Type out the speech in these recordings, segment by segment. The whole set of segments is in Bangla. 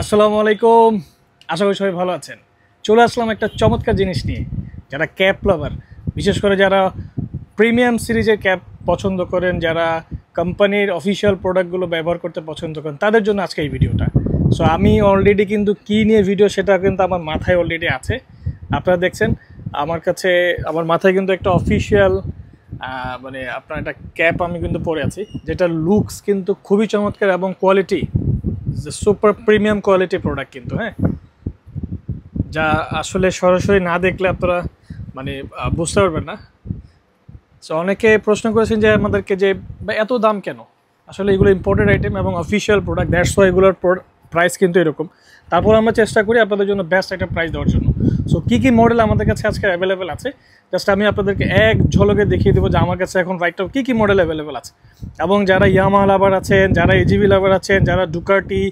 আসসালামু আলাইকুম। আশা করি সবাই ভালো আছেন। চলে আসলাম একটা চমৎকার জিনিস নিয়ে। যারা ক্যাপ লাভার, বিশেষ করে যারা প্রিমিয়াম সিরিজের ক্যাপ পছন্দ করেন, যারা কোম্পানির অফিসিয়াল প্রোডাক্টগুলো ব্যবহার করতে পছন্দ করেন, তাদের জন্য আজকে এই ভিডিওটা। সো আমি অলরেডি কিন্তু কী নিয়ে ভিডিও সেটা কিন্তু আমার মাথায় অলরেডি আছে। আপনারা দেখছেন আমার মাথায় কিন্তু একটা অফিসিয়াল মানে আপনার একটা ক্যাপ আমি কিন্তু পরে আছি, যেটা লুকস কিন্তু খুবই চমৎকার এবং quality super premium quality product কিন্তু, হ্যাঁ, যা আসলে সরাসরি না দেখলে আপনারা মানে বুঝতে পারবেন না। সো অনেকে প্রশ্ন করেছেন যে আমাদেরকে যে এত দাম কেন। আসলে এগুলো ইম্পোর্টেড আইটেম এবং অফিসিয়াল প্রোডাক্ট, দ্যাটস ওয়াই এগুলোর প্রাইস কিন্তু এরকম। তারপর আমরা চেষ্টা করি আপনাদের জন্য বেস্ট একটা প্রাইস দেওয়ার জন্য। সো কী কী মডেল আমাদের কাছে আজকে অ্যাভেলেবেল আছে, জাস্ট আমি আপনাদেরকে এক ঝলকে দেখিয়ে দেবো যে আমার কাছে এখন বাইকটা কী কী মডেল অ্যাভেলেবেল আছে। এবং যারা ইয়ামাহা লাভার আছেন, যারা এজিবি লাভার আছেন, যারা ডুকাটি,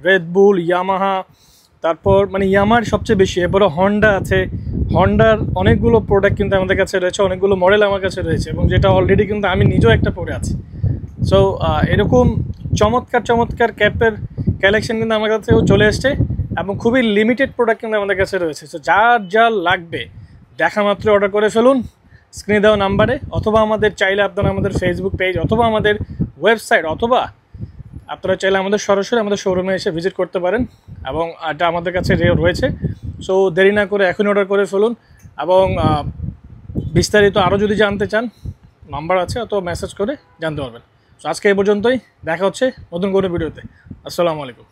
রেডবুল, ইয়ামাহা, তারপর মানে ইয়ামার সবচেয়ে বেশি, এরপরে হন্ডা আছে। হন্ডার অনেকগুলো প্রোডাক্ট কিন্তু আমাদের কাছে রয়েছে, অনেকগুলো মডেল আমার কাছে রয়েছে, এবং যেটা অলরেডি কিন্তু আমি নিজেও একটা পরে আছি। সো এরকম চমৎকার চমৎকার ক্যাপের কালেকশন কিন্তু আমার কাছেও চলে এসছে, এবং খুবই লিমিটেড প্রোডাক্ট কিন্তু আমাদের কাছে রয়েছে। সো যার যা লাগবে দেখা মাত্র অর্ডার করে ফেলুন স্ক্রিনে দেওয়া নাম্বারে, অথবা আমাদের চাইলে আপনারা আমাদের ফেসবুক পেজ অথবা আমাদের ওয়েবসাইট, অথবা আপনারা চাইলে আমাদের সরাসরি আমাদের শোরুমে এসে ভিজিট করতে পারেন, এবং এটা আমাদের কাছে রয়েছে। সো দেরি না করে এখনই অর্ডার করে ফেলুন, এবং বিস্তারিত আরও যদি জানতে চান নাম্বার আছে, অথবা মেসেজ করে জানতে পারবেন। সো আজকে এই পর্যন্তই, দেখা হচ্ছে নতুন কোনো ভিডিওতে। আসসালামু আলাইকুম।